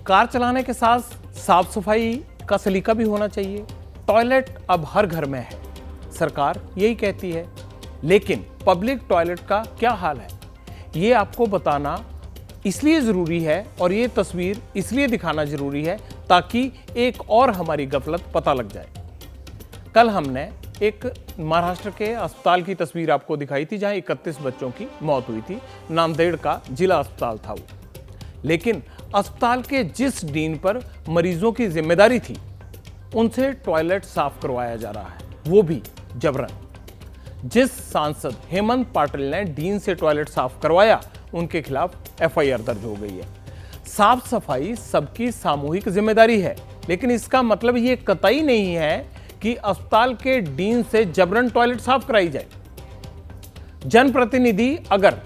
Car चलाने के साथ साफ सफाई का सलीका भी होना चाहिए। टॉयलेट अब हर घर में है, सरकार यही कहती है, लेकिन पब्लिक टॉयलेट का क्या हाल है ये आपको बताना इसलिए ज़रूरी है और ये तस्वीर इसलिए दिखाना ज़रूरी है ताकि एक और हमारी गफलत पता लग जाए। कल हमने एक महाराष्ट्र के अस्पताल की तस्वीर आपको दिखाई थी जहां 31 बच्चों की मौत हुई थी। नांदेड़ का जिला अस्पताल था वो, लेकिन अस्पताल के जिस डीन पर मरीजों की जिम्मेदारी थी उनसे टॉयलेट साफ करवाया जा रहा है, वो भी जबरन। जिस सांसद हेमंत पाटिल ने डीन से टॉयलेट साफ करवाया उनके खिलाफ एफआईआर दर्ज हो गई है। साफ सफाई सबकी सामूहिक जिम्मेदारी है, लेकिन इसका मतलब ये कतई नहीं है कि अस्पताल के डीन से जबरन टॉयलेट साफ कराई जाए। जनप्रतिनिधि अगर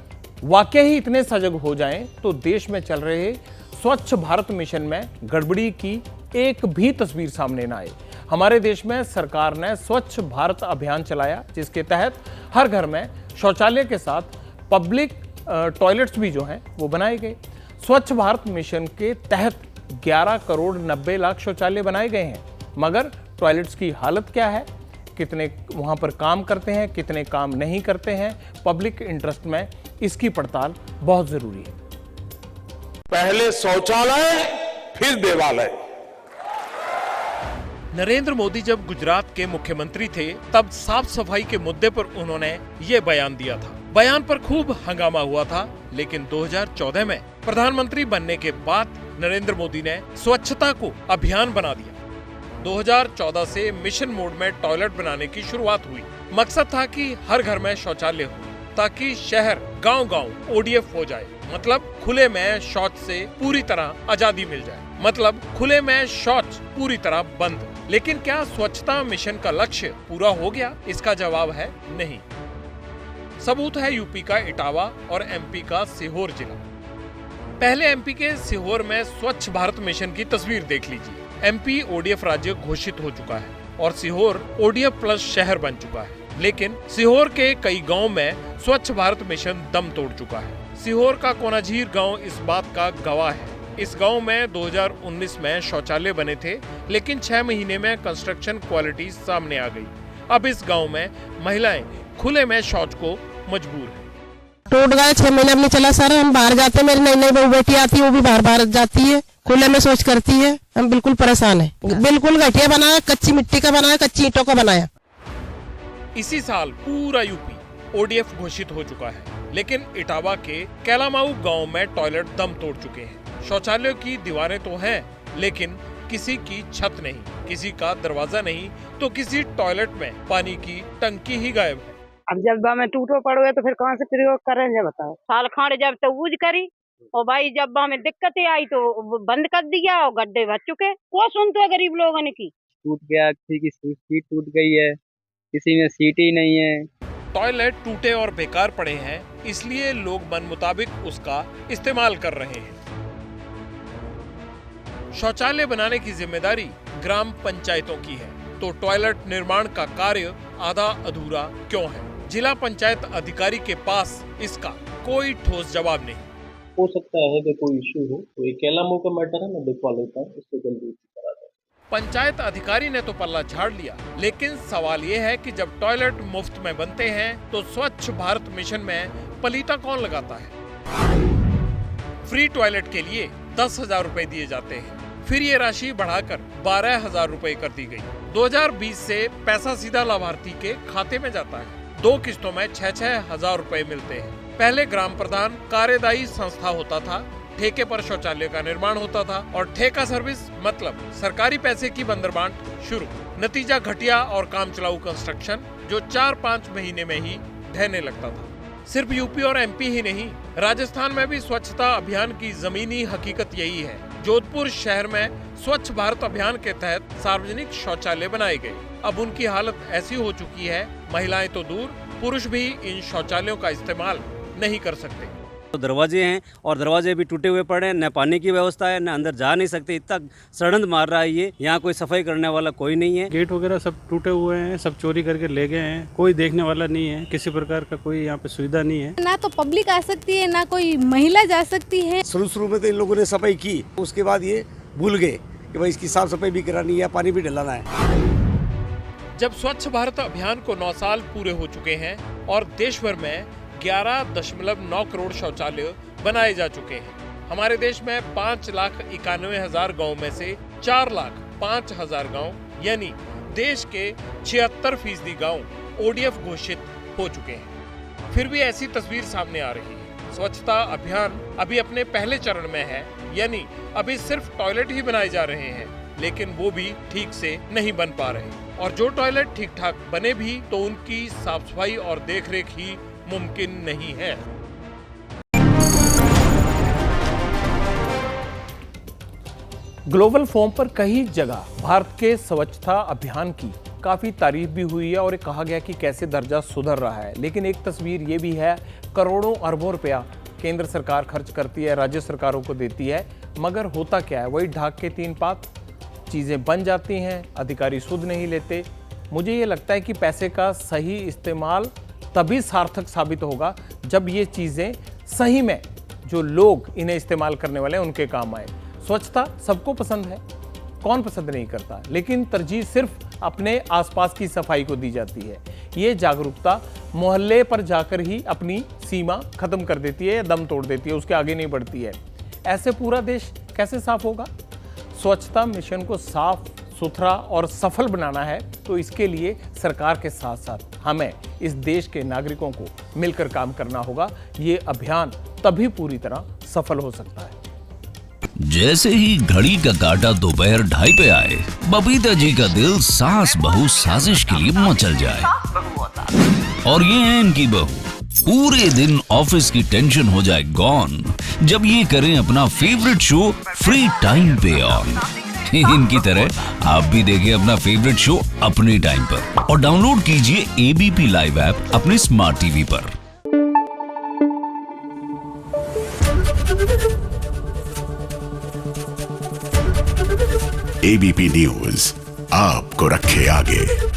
वाकई ही इतने सजग हो जाएं तो देश में चल रहे स्वच्छ भारत मिशन में गड़बड़ी की एक भी तस्वीर सामने ना आए। हमारे देश में सरकार ने स्वच्छ भारत अभियान चलाया जिसके तहत हर घर में शौचालय के साथ पब्लिक टॉयलेट्स भी जो हैं वो बनाए गए। स्वच्छ भारत मिशन के तहत 11 करोड़ 90 लाख शौचालय बनाए गए हैं, मगर टॉयलेट्स की हालत क्या है, कितने वहां पर काम करते हैं, कितने काम नहीं करते हैं, पब्लिक इंटरेस्ट में इसकी पड़ताल बहुत जरूरी है। पहले शौचालय फिर देवालय। नरेंद्र मोदी जब गुजरात के मुख्यमंत्री थे तब साफ सफाई के मुद्दे पर उन्होंने ये बयान दिया था। बयान पर खूब हंगामा हुआ था, लेकिन 2014 में प्रधानमंत्री बनने के बाद नरेंद्र मोदी ने स्वच्छता को अभियान बना दिया। 2014 से मिशन मोड में टॉयलेट बनाने की शुरुआत हुई। मकसद था कि हर घर में शौचालय हो ताकि शहर गांव-गांव ओडीएफ हो जाए, मतलब खुले में शौच से पूरी तरह आजादी मिल जाए, मतलब खुले में शौच पूरी तरह बंद। लेकिन क्या स्वच्छता मिशन का लक्ष्य पूरा हो गया? इसका जवाब है नहीं। सबूत है यूपी का इटावा और एमपी का सीहोर जिला। पहले एमपी के सीहोर में स्वच्छ भारत मिशन की तस्वीर देख लीजिए। एमपी ओडीएफ राज्य घोषित हो चुका है और सीहोर ओडीएफ प्लस शहर बन चुका है, लेकिन सीहोर के कई गांव में स्वच्छ भारत मिशन दम तोड़ चुका है। सीहोर का कोनाझीर गांव इस बात का गवाह है। इस गांव में 2019 में शौचालय बने थे, लेकिन 6 महीने में कंस्ट्रक्शन क्वालिटी सामने आ गई। अब इस गांव में महिलाएं खुले में शौच को मजबूर है। टूट गए, 6 महीने अब नहीं चला सर। हम बाहर जाते हैं, मेरी नई नई बहू बेटी आती है, वो भी बाहर जाती है, खुले में शौच करती है। हम बिल्कुल परेशान है। बिल्कुल घटिया बनाया, कच्ची मिट्टी का बनाया, कच्ची ईंटों का बनाया। इसी साल पूरा यूपी ओडीएफ घोषित हो चुका है, लेकिन इटावा के कैलामाऊ गांव में टॉयलेट दम तोड़ चुके हैं। शौचालयों की दीवारें तो हैं, लेकिन किसी की छत नहीं, किसी का दरवाजा नहीं, तो किसी टॉयलेट में पानी की टंकी ही गायब है। अब जब में टूटो पड़ो है तो फिर कहाँ से प्रयोग करेंगे बताओ। साल खाड़ जब तो यूज करी और भाई जब हमें दिक्कतें आई तो बंद कर दिया और गड्ढे भर चुके। वो सुनते हैं गरीब लोगों ने की। टूट गया, किसी की सीट टूट गई है, किसी में सीट ही नहीं है। टॉयलेट टूटे और बेकार पड़े हैं, इसलिए लोग मन मुताबिक उसका इस्तेमाल कर रहे हैं। शौचालय बनाने की जिम्मेदारी ग्राम पंचायतों की है, तो टॉयलेट निर्माण का कार्य आधा अधूरा क्यों है? जिला पंचायत अधिकारी के पास इसका कोई ठोस जवाब नहीं। हो सकता है कि कोई इश्यू हो, तो एक कैलामो का मैटर है, मैं दिखवा लेता हूँ, इसको जल्दी करा दें। पंचायत अधिकारी ने तो पल्ला झाड़ लिया, लेकिन सवाल ये है कि जब टॉयलेट मुफ्त में बनते हैं तो स्वच्छ भारत मिशन में पलीता कौन लगाता है? फ्री टॉयलेट के लिए 10,000 रुपए दिए जाते हैं, फिर ये राशि बढ़ाकर 12,000 रुपए कर दी गई। 2020 से पैसा सीधा लाभार्थी के खाते में जाता है। 2 किस्तों में 6-6 हजार रुपए मिलते हैं। पहले ग्राम प्रधान कार्यदायी संस्था होता था, ठेके पर शौचालय का निर्माण होता था और ठेका सर्विस मतलब सरकारी पैसे की बंदरबांट शुरू। नतीजा घटिया और काम चलाऊ कंस्ट्रक्शन जो 4-5 महीने में ही ढहने लगता था। सिर्फ यूपी और एमपी ही नहीं, राजस्थान में भी स्वच्छता अभियान की जमीनी हकीकत यही है। जोधपुर शहर में स्वच्छ भारत अभियान के तहत सार्वजनिक शौचालय बनाए गए। अब उनकी हालत ऐसी हो चुकी है, महिलाएं तो दूर, पुरुष भी इन शौचालयों का इस्तेमाल नहीं कर सकते। तो दरवाजे हैं और दरवाजे भी टूटे हुए पड़े हैं, न पानी की व्यवस्था है, न अंदर जा नहीं सकते, इतना सड़ंद मार रहा है ये। यहाँ कोई सफाई करने वाला कोई नहीं है। गेट वगैरह सब टूटे हुए हैं, सब चोरी करके ले गए हैं, कोई देखने वाला नहीं है, किसी प्रकार का कोई यहाँ पे सुविधा नहीं है। ना तो पब्लिक आ सकती है, ना कोई महिला जा सकती है। शुरू में तो इन लोगों ने सफाई की, उसके बाद ये भूल गए कि भाई इसकी साफ सफाई भी करानी है, पानी भी डलाना है। जब स्वच्छ भारत अभियान को 9 साल पूरे हो चुके हैं और देश भर में 11.9 करोड़ शौचालय बनाए जा चुके हैं, हमारे देश में 5,91,000 गाँव में से 4,05,000 गाँव यानी देश के 76% गाँव ODF घोषित हो चुके हैं। फिर भी ऐसी तस्वीर सामने आ रही है। स्वच्छता अभियान अभी अपने पहले चरण में है, यानी अभी सिर्फ टॉयलेट ही बनाए जा रहे हैं, लेकिन वो भी ठीक से नहीं बन पा रहे। और जो टॉयलेट ठीक ठाक बने भी तो उनकी साफ सफाई और देखरेख ही मुमकिन नहीं है। ग्लोबल फोरम पर कई जगह भारत के स्वच्छता अभियान की काफ़ी तारीफ भी हुई है और कहा गया कि कैसे दर्जा सुधर रहा है। लेकिन एक तस्वीर ये भी है, करोड़ों अरबों रुपया केंद्र सरकार खर्च करती है, राज्य सरकारों को देती है, मगर होता क्या है, वही ढाक के 3 पात, चीज़ें बन जाती हैं, अधिकारी सुध नहीं लेते। मुझे ये लगता है कि पैसे का सही इस्तेमाल तभी सार्थक साबित होगा जब ये चीज़ें सही में जो लोग इन्हें इस्तेमाल करने वाले हैं उनके काम आए। स्वच्छता सबको पसंद है, कौन पसंद नहीं करता, लेकिन तरजीह सिर्फ अपने आसपास की सफाई को दी जाती है। ये जागरूकता मोहल्ले पर जाकर ही अपनी सीमा खत्म कर देती है या दम तोड़ देती है, उसके आगे नहीं बढ़ती है। ऐसे पूरा देश कैसे साफ होगा? स्वच्छता मिशन को साफ सुथरा और सफल बनाना है तो इसके लिए सरकार के साथ साथ हमें इस देश के नागरिकों को मिलकर काम करना होगा। ये अभियान तभी पूरी तरह सफल हो सकता है। जैसे ही घड़ी का काटा दोपहर 2:30 पे आए, बबीता जी का दिल सास बहू साजिश के लिए मचल जाए। और ये है इनकी बहू, पूरे दिन ऑफिस की टेंशन हो जाए गॉन जब ये करें अपना फेवरेट शो फ्री टाइम पे ऑन। इनकी तरह आप भी देखिए अपना फेवरेट शो अपने टाइम पर और डाउनलोड कीजिए ABP लाइव ऐप अपने स्मार्ट टीवी पर। ABP न्यूज आपको रखे आगे।